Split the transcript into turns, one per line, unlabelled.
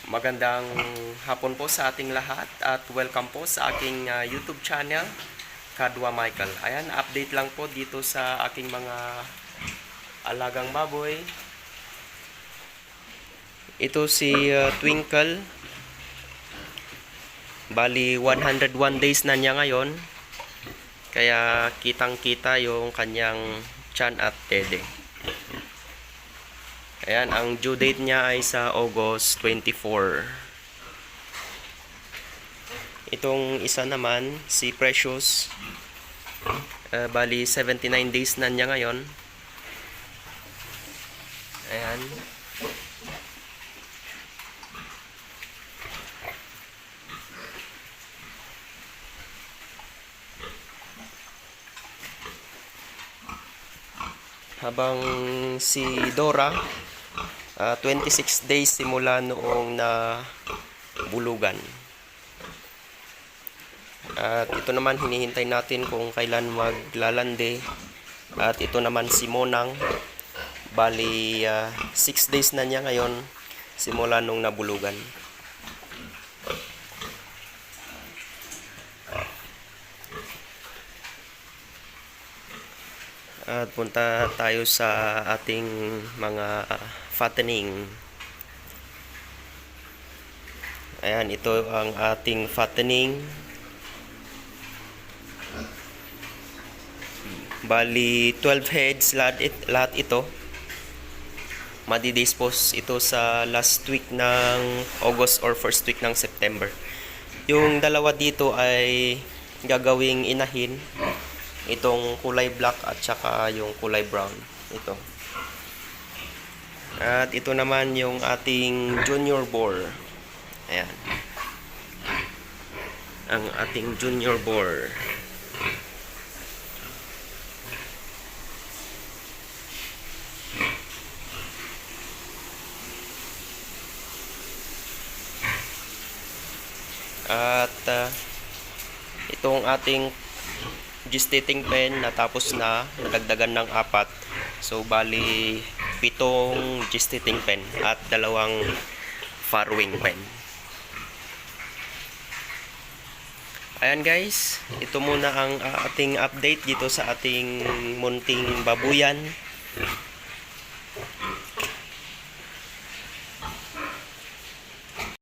Magandang hapon po sa ating lahat at welcome po sa aking YouTube channel, Kadwa Michael. Ayan, update lang po dito sa aking mga alagang baboy. Ito si Twinkle. Bali 101 days na niya ngayon. Kaya kitang-kita yung kanyang tiyan at dede. Ayan, ang due date niya ay sa August 24. Itong isa naman, si Precious, bali 79 days na niya ngayon. Ayan. Habang si Dora, 26 days simula noong na bulugan. At ito naman hinihintay natin kung kailan maglalande. At ito naman si Monang, bali 6 days na niya ngayon simula nung nabulugan. At punta tayo sa ating mga fattening. Ayan, ito ang ating fattening. Bali 12 heads lahat ito. Madidispose ito sa last week ng August or first week ng September. Yung dalawa dito ay gagawing inahin. Itong kulay black at saka yung kulay brown. Ito. At ito naman yung ating junior boar. Ayan. Ang ating junior boar. At itong ating gestating pen natapos na, nadagdagan ng 4. So bali 7 gestating pen at 2 farrowing pen. Ayan guys, ito muna ang ating update dito sa ating munting babuyan.